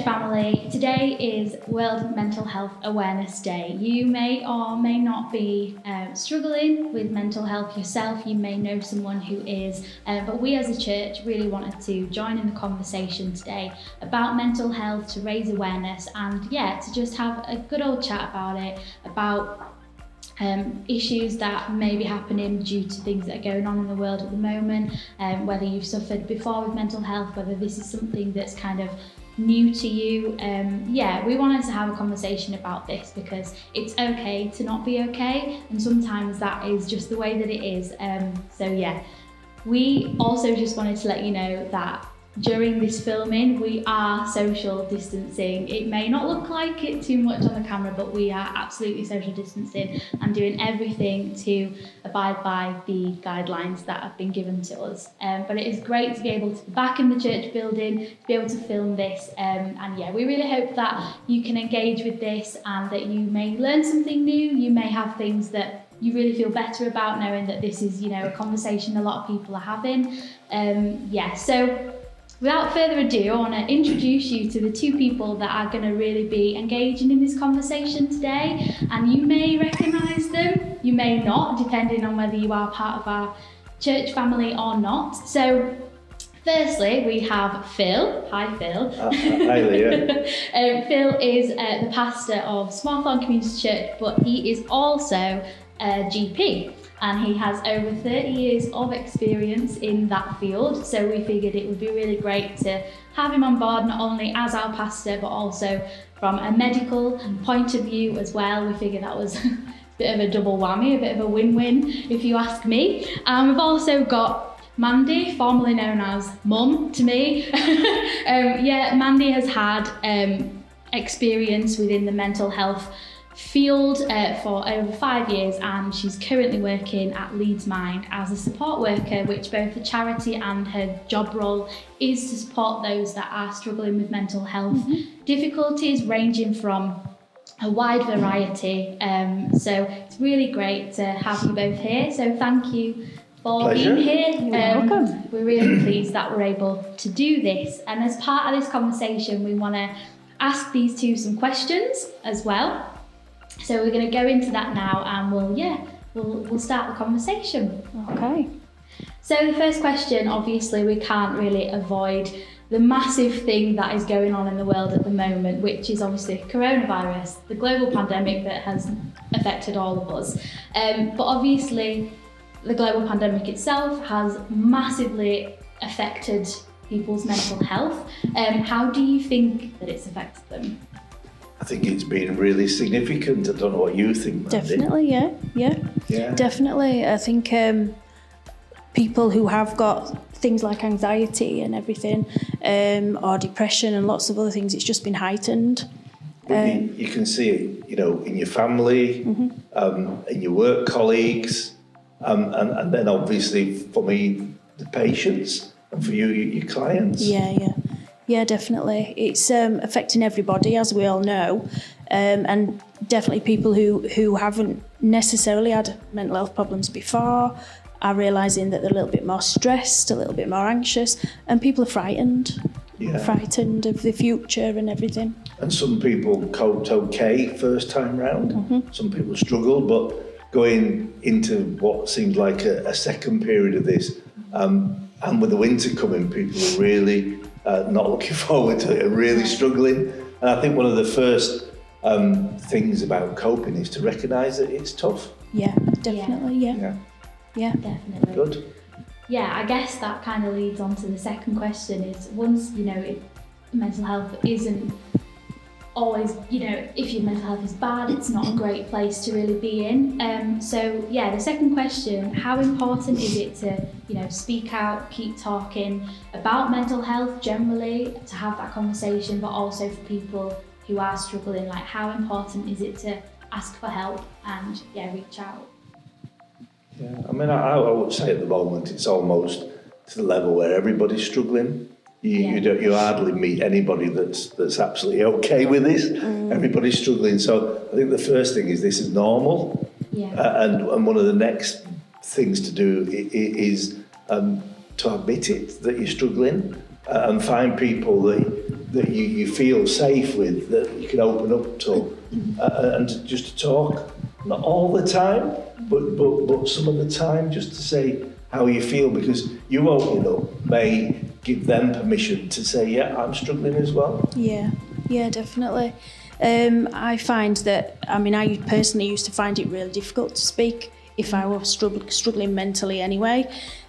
church family, today is World Mental Health Awareness Day. You may or may not be struggling with mental health yourself. You may know someone who is, but we as a church really wanted to join in the conversation today about mental health, to raise awareness and to just have a good old chat about it, about issues that may be happening due to things that are going on in the world at the moment, whether you've suffered before with mental health, whether this is something that's kind of new to you. We wanted to have a conversation about this because it's okay to not be okay, and sometimes that is just the way that it is. We also just wanted to let you know that during this filming we are social distancing. It may not look like it too much on the camera, but we are absolutely social distancing and doing everything to abide by the guidelines that have been given to us. But it is great to be able to be back in the church building, to be able to film this, we really hope that you can engage with this and that you may learn something new. You may have things that you really feel better about, knowing that this is, a conversation a lot of people are having. So without further ado, I want to introduce you to the two people that are going to really be engaging in this conversation today. And you may recognise them, you may not, depending on whether you are part of our church family or not. So firstly, we have Phil. Hi, Phil. Hi, Leah. Phil is the pastor of Smallthorne Community Church, but he is also a GP. And he has over 30 years of experience in that field. So we figured it would be really great to have him on board, not only as our pastor, but also from a medical point of view as well. We figured that was a bit of a double whammy, a bit of a win-win, if you ask me. We've also got Mandy, formerly known as Mum to me. Mandy has had experience within the mental health field for over 5 years, and she's currently working at Leeds Mind as a support worker, which both the charity and her job role is to support those that are struggling with mental health difficulties, ranging from a wide variety. So it's really great to have you both here. So thank you for Pleasure. being here. You're welcome. We're really pleased that we're able to do this. And as part of this conversation, we want to ask these two some questions as well. So we're going to go into that now, and we'll start the conversation. Okay. So the first question, obviously, we can't really avoid the massive thing that is going on in the world at the moment, which is obviously coronavirus, the global pandemic that has affected all of us. But obviously, the global pandemic itself has massively affected people's mental health. How do you think that it's affected them? I think it's been really significant. I don't know what you think, Mandy. Definitely, yeah. Definitely. I think people who have got things like anxiety and everything, or depression and lots of other things, it's just been heightened. You can see it, in your family, in your work colleagues, and then obviously for me, the patients, and for you, your clients. Yeah, definitely. It's affecting everybody, as we all know, and definitely people who haven't necessarily had mental health problems before are realising that they're a little bit more stressed, a little bit more anxious, and people are frightened of the future and everything. And some people coped okay first time round. Some people struggle, but going into what seems like a second period of this, and with the winter coming, people are really not looking forward to it, are really struggling. And I think one of the first things about coping is to recognise that it's tough. Yeah, definitely, yeah. Definitely. Good. Yeah, I guess that kind of leads on to the second question is, once, mental health isn't always, if your mental health is bad, it's not a great place to really be in. The second question, how important is it to, speak out, keep talking about mental health generally, to have that conversation, but also for people who are struggling, like how important is it to ask for help and, reach out? Yeah, I mean, I would say at the moment it's almost to the level where everybody's struggling. You hardly meet anybody that's absolutely okay with this. Everybody's struggling. So I think the first thing is this is normal. And one of the next things to do is to admit it, that you're struggling, and find people that you feel safe with, that you can open up to, and just to talk, not all the time, but some of the time, just to say how you feel, because you opening up may give them permission to say, yeah, I'm struggling as well. Yeah, definitely. I find that, I personally used to find it really difficult to speak if I was struggling mentally anyway.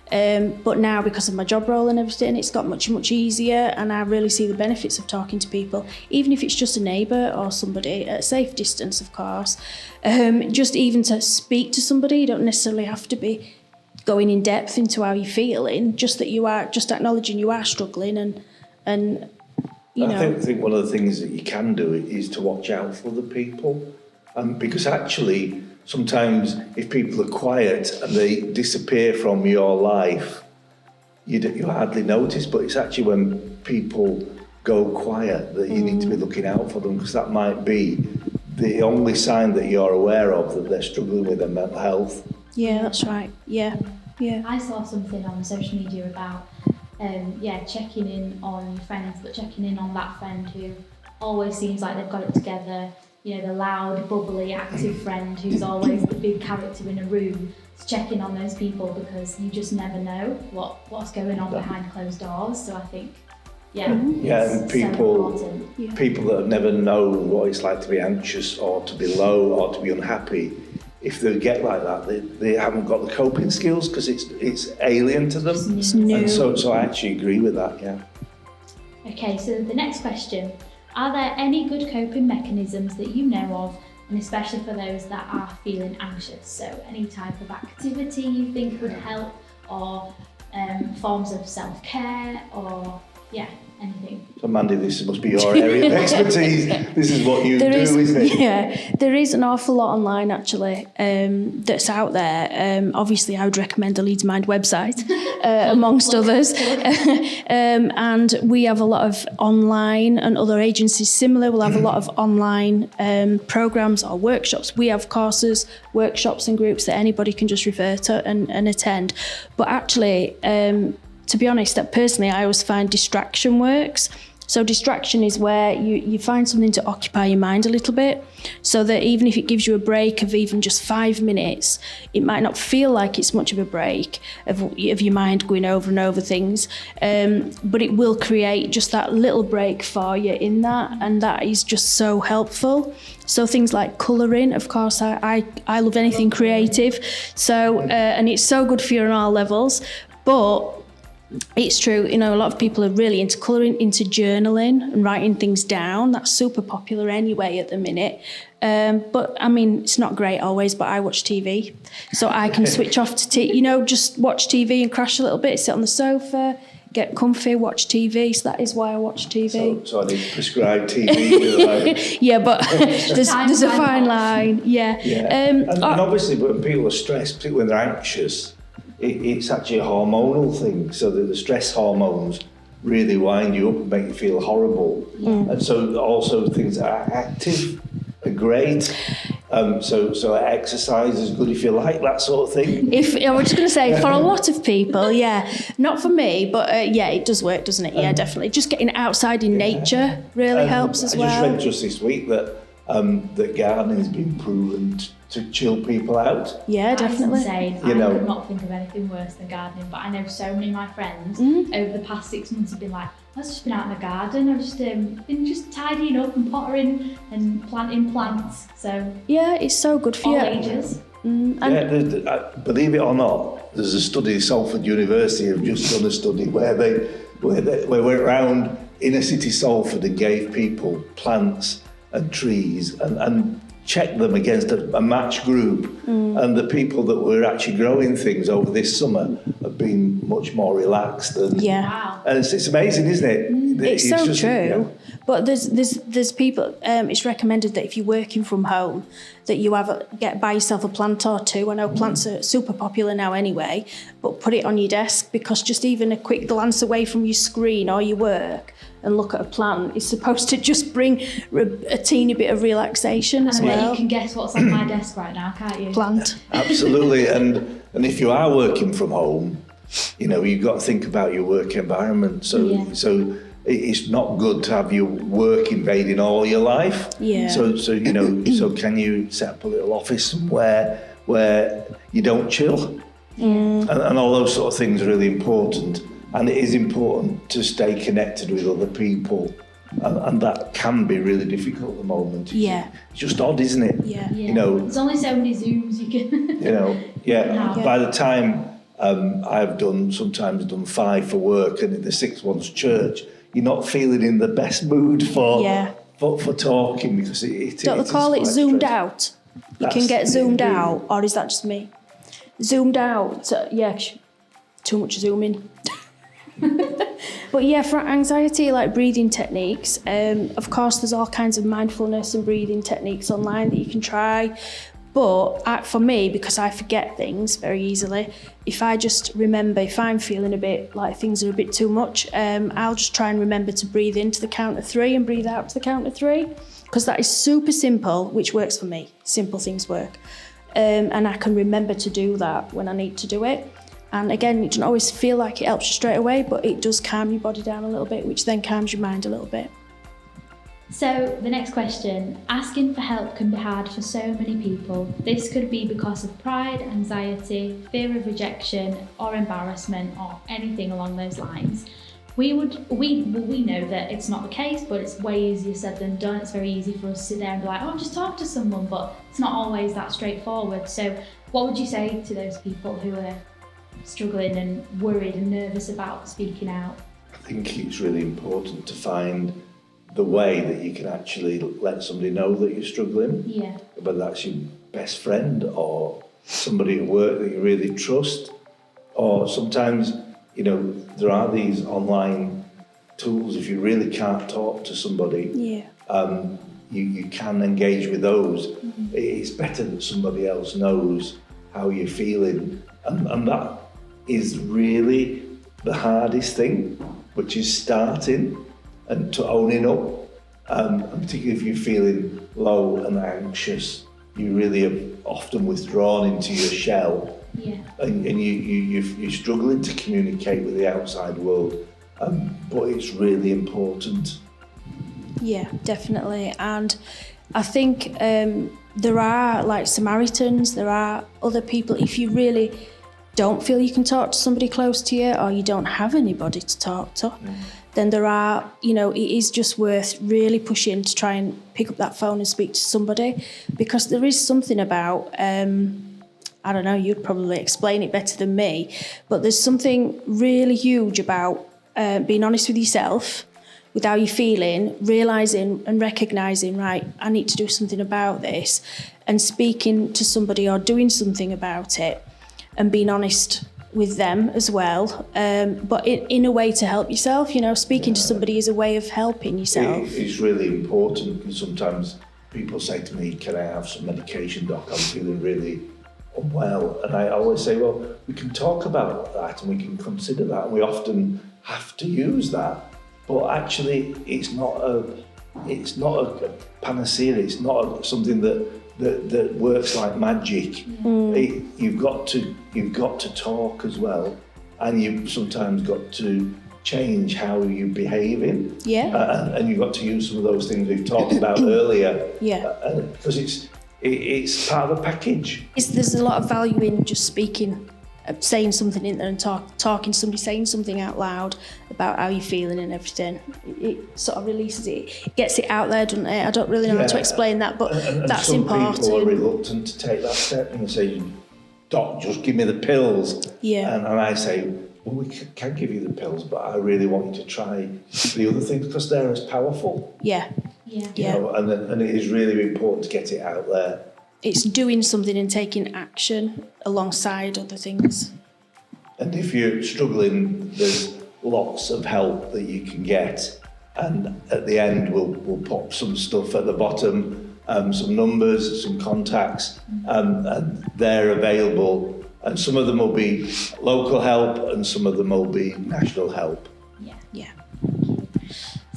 But now, because of my job role and everything, it's got much, much easier, and I really see the benefits of talking to people, even if it's just a neighbour or somebody at a safe distance, of course. Just even to speak to somebody, you don't necessarily have to be going in depth into how you're feeling, just that you are, just acknowledging you are struggling, and you know. I think one of the things that you can do is to watch out for other people, because actually sometimes if people are quiet and they disappear from your life, you hardly notice, but it's actually when people go quiet that you need to be looking out for them, because that might be the only sign that you're aware of that they're struggling with their mental health. Yeah, that's right. Yeah. I saw something on social media about checking in on friends, but checking in on that friend who always seems like they've got it together. You know, the loud, bubbly, active friend who's always the big character in a room. It's checking on those people, because you just never know what's going on behind closed doors. So I think, and people that have never known what it's like to be anxious or to be low or to be unhappy, if they get like that, they haven't got the coping skills, because it's alien to them. It's new. And so I actually agree with that, yeah. Okay, so the next question. Are there any good coping mechanisms that you know of, and especially for those that are feeling anxious? So any type of activity you think would help, or forms of self-care, or anything? So Mandy, this must be your area of expertise. This is what you isn't it? Yeah, there is an awful lot online actually that's out there. Obviously, I would recommend the Leeds Mind website, amongst others. And we have a lot of online, and other agencies similar will have a lot of online programs or workshops. We have courses, workshops and groups that anybody can just refer to and attend. But actually, to be honest, that personally, I always find distraction works. So distraction is where you find something to occupy your mind a little bit, so that even if it gives you a break of even just 5 minutes, it might not feel like it's much of a break of your mind going over and over things, but it will create just that little break for you in that, and that is just so helpful. So things like colouring, of course, I love anything creative, so and it's so good for you on all levels, but it's true, a lot of people are really into colouring, into journaling and writing things down. That's super popular anyway at the minute. But it's not great always, but I watch TV. So I can switch off to, just watch TV and crash a little bit, sit on the sofa, get comfy, watch TV. So that is why I watch TV. So I need prescribed TV. Yeah, but there's a fine line. Yeah. And obviously when people are stressed, particularly when they're anxious, it's actually a hormonal thing, so that the stress hormones really wind you up and make you feel horrible. And so also things that are active are great. So exercise is good if you like that sort of thing. I was just going to say, for a lot of people, not for me, but it does work, doesn't it? Yeah, definitely. Just getting outside in nature really helps as well. I just read just this week that gardening has been proven to chill people out. Yeah, definitely. That is insane. I could not think of anything worse than gardening, but I know so many of my friends over the past 6 months have been like, I've just been out in the garden, I've just been just tidying up and pottering and planting plants. So yeah, it's so good for all you. ages. Believe it or not, there's a study, Salford University have just done a study where they went around inner city Salford and gave people plants and trees and checked them against a match group, and the people that were actually growing things over this summer have been much more relaxed. And Wow. and it's amazing, isn't it? It's so just, true. But there's people. It's recommended that if you're working from home, that you buy yourself a plant or two. I know plants are super popular now anyway, but put it on your desk, because just even a quick glance away from your screen or your work and look at a plant is supposed to just bring a teeny bit of relaxation as well. You can guess what's on my desk right now, can't you? Plant. Absolutely, and if you are working from home, You know, you've got to think about your work environment. So it's not good to have your work invading all your life. Yeah. So you know, so can you set up a little office somewhere where you don't chill? And all those sort of things are really important. And it is important to stay connected with other people. And that can be really difficult at the moment. Yeah. It's just odd, isn't it? Yeah. You know, there's only so many Zooms you can. you know, by the time I've sometimes done 5 for work and the 6th one's church, you're not feeling in the best mood for talking because Don't they call it zoomed out? You can get zoomed out, or is that just me? Zoomed out, too much zooming. But yeah, for anxiety, like breathing techniques, of course there's all kinds of mindfulness and breathing techniques online that you can try. But for me, because I forget things very easily, if I just remember, if I'm feeling a bit like things are a bit too much, I'll just try and remember to breathe into the count of 3 and breathe out to the count of 3, because that is super simple, which works for me. Simple things work. And I can remember to do that when I need to do it. And again, it doesn't always feel like it helps you straight away, but it does calm your body down a little bit, which then calms your mind a little bit. So the next question, asking for help can be hard for so many people. This could be because of pride, anxiety, fear of rejection or embarrassment or anything along those lines. We know that it's not the case, but it's way easier said than done. It's very easy for us to sit there and be like, just talk to someone, but it's not always that straightforward. So what would you say to those people who are struggling and worried and nervous about speaking out? I think it's really important to find the way that you can actually let somebody know that you're struggling. Yeah. Whether that's your best friend or somebody at work that you really trust, or sometimes, you know, there are these online tools. If you really can't talk to somebody, you can engage with those. Mm-hmm. It's better that somebody else knows how you're feeling, and that is really the hardest thing, which is starting and to owning up, and particularly if you're feeling low and anxious, you really are often withdrawn into your shell, and you're struggling to communicate with the outside world, but it's really important. Yeah, definitely. And I think there are like Samaritans, there are other people, if you really don't feel you can talk to somebody close to you, or you don't have anybody to talk to, then there are, you know, it is just worth really pushing to try and pick up that phone and speak to somebody, because there is something about, I don't know, you'd probably explain it better than me, but there's something really huge about being honest with yourself, with how you're feeling, realising and recognising, right, I need to do something about this, and speaking to somebody or doing something about it, and being honest with them as well, but in a way to help yourself. You know, speaking to somebody is a way of helping yourself. It's really important, because sometimes people say to me, can I have some medication, doc? I'm feeling really unwell. And I always say, well, we can talk about that and we can consider that, and we often have to use that. But actually, it's not a panacea. It's not something that works like magic. You've got to talk as well, and you've sometimes got to change how you're behaving. And you've got to use some of those things we've talked about earlier. Because it's part of a package. There's a lot of value in just speaking, saying something in there and talking to somebody, saying something out loud about how you're feeling and everything. It sort of releases it, gets it out there, doesn't it? I don't really know how to explain that, but that's some important. Some people are reluctant to take that step, and they say, doc, just give me the pills. And I say, well, we can give you the pills, but I really want you to try the other things, because they're as powerful. You know, and it is really important to get it out there. It's doing something and taking action alongside other things. And if you're struggling, there's lots of help that you can get. And at the end, we'll pop some stuff at the bottom, some numbers, some contacts, and they're available. And some of them will be local help, and some of them will be national help.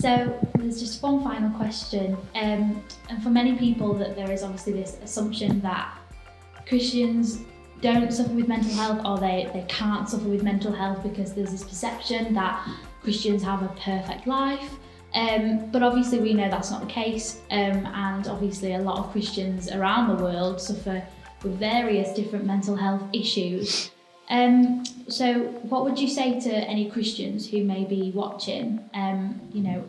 So there's just one final question, and for many people that there is obviously this assumption that Christians don't suffer with mental health, or they can't suffer with mental health because there's this perception that Christians have a perfect life. But obviously we know that's not the case, and obviously a lot of Christians around the world suffer with various different mental health issues. So what would you say to any Christians who may be watching,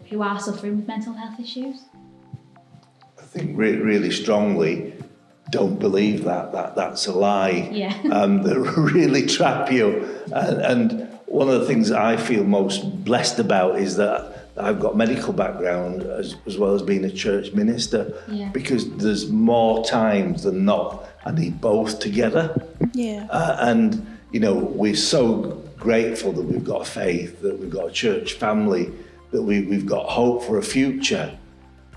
who are suffering with mental health issues? I think really strongly, don't believe that's a lie. Yeah. They really trap you. And one of the things that I feel most blessed about is that I've got medical background as well as being a church minister, because there's more times than not I need both together. Yeah. And we're so grateful that we've got faith, that we've got a church family, that we've got hope for a future.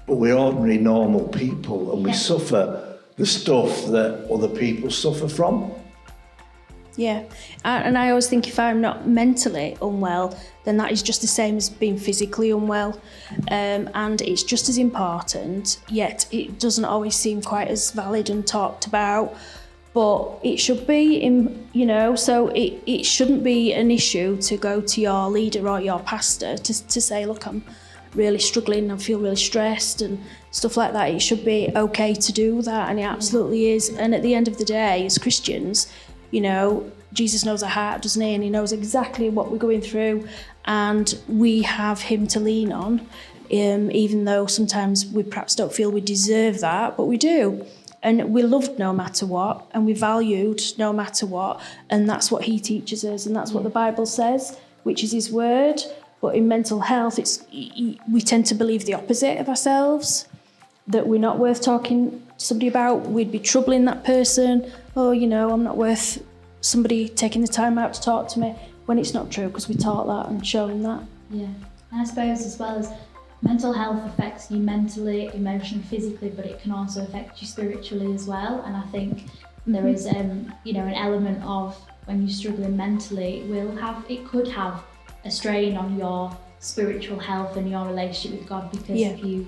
But we're ordinary, normal people, and we suffer the stuff that other people suffer from. Yeah, and I always think if I'm not mentally unwell, then that is just the same as being physically unwell, and it's just as important, yet it doesn't always seem quite as valid and talked about, but it should be, so it shouldn't be an issue to go to your leader or your pastor to say, look, I'm really struggling, I feel really stressed and stuff like that. It should be okay to do that, and it absolutely is. And at the end of the day, as Christians, Jesus knows our heart, doesn't he? And he knows exactly what we're going through, and we have him to lean on, even though sometimes we perhaps don't feel we deserve that, but we do. And we're loved no matter what, and we're valued no matter what, and that's what he teaches us, and that's what the Bible says, which is his word. But in mental health, we tend to believe the opposite of ourselves, that we're not worth talking to somebody about, we'd be troubling that person, I'm not worth somebody taking the time out to talk to me, when it's not true, because we taught that and shown that. Yeah, and I suppose as well as mental health affects you mentally, emotionally, physically, but it can also affect you spiritually as well. And I think there is, an element of when you're struggling mentally, it could have a strain on your spiritual health and your relationship with God, because if you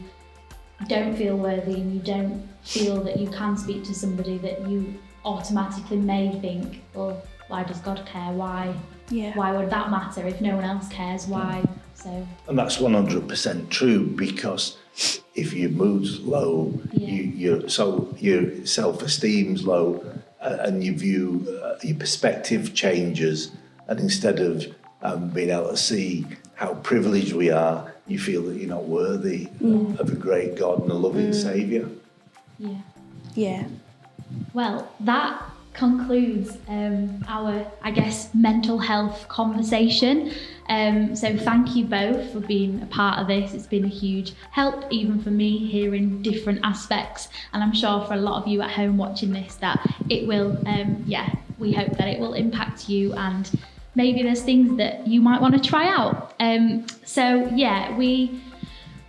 don't feel worthy and you don't feel that you can speak to somebody, that you automatically may think, well, why does God care? Why would that matter if no one else cares? Why? So. And that's 100% true, because if your mood's low, your self-esteem's low, and you view your perspective changes, and instead of being able to see how privileged we are, you feel that you're not worthy of a great God and a loving Saviour. Yeah. Well, that concludes our, mental health conversation. So thank you both for being a part of this. It's been a huge help, even for me, hearing different aspects. And I'm sure for a lot of you at home watching this, that it will, we hope that it will impact you, and maybe there's things that you might want to try out.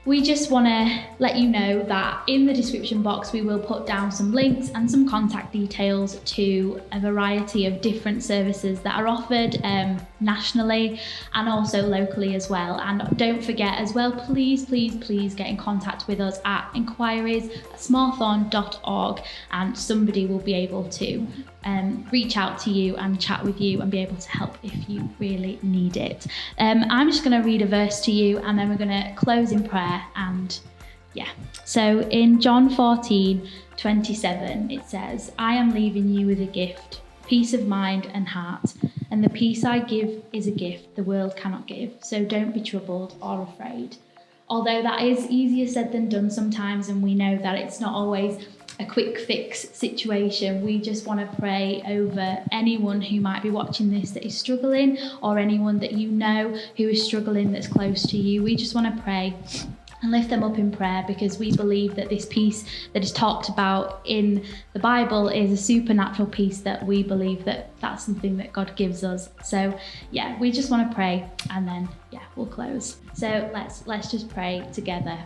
We just want to let you know that in the description box we will put down some links and some contact details to a variety of different services that are offered nationally and also locally as well. And don't forget as well, please get in contact with us at inquiries@smallthorn.org, and somebody will be able to reach out to you and chat with you and be able to help if you really need it. I'm just going to read a verse to you, and then we're going to close in prayer. And so in John 14:27 it says, I am leaving you with a gift, peace of mind and heart, and the peace I give is a gift the world cannot give, so don't be troubled or afraid. Although that is easier said than done sometimes, and we know that it's not always a quick fix situation, we just want to pray over anyone who might be watching this that is struggling, or anyone that you know who is struggling that's close to you. We just want to pray and lift them up in prayer, because we believe that this peace that is talked about in the Bible is a supernatural peace, that we believe that that's something that God gives us. So we just want to pray, and then we'll close. So let's just pray together.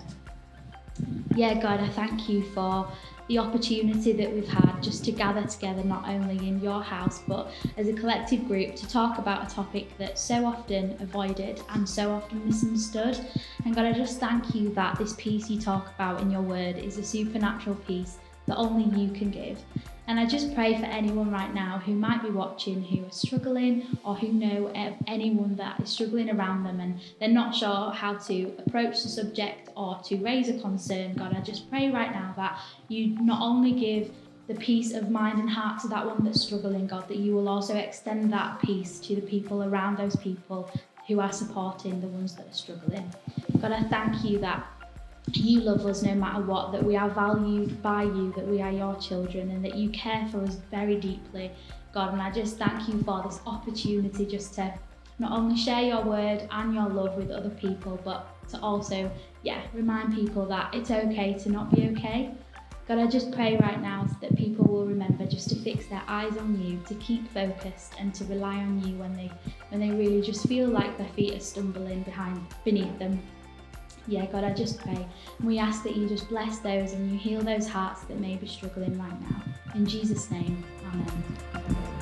God, I thank you for the opportunity that we've had just to gather together, not only in your house, but as a collective group, to talk about a topic that's so often avoided and so often misunderstood. And God, I just thank you that this peace you talk about in your word is a supernatural peace that only you can give. And I just pray for anyone right now who might be watching, who are struggling, or who know of anyone that is struggling around them and they're not sure how to approach the subject or to raise a concern. God, I just pray right now that you not only give the peace of mind and heart to that one that's struggling, God, that you will also extend that peace to the people around those people who are supporting the ones that are struggling. God, I thank you that you love us no matter what, that we are valued by you, that we are your children, and that you care for us very deeply, God. And I just thank you for this opportunity just to not only share your word and your love with other people, but to also, remind people that it's okay to not be okay. God, I just pray right now that people will remember just to fix their eyes on you, to keep focused and to rely on you when they really just feel like their feet are stumbling beneath them. Yeah, God, I just pray. And we ask that you just bless those and you heal those hearts that may be struggling right now. In Jesus' name, amen.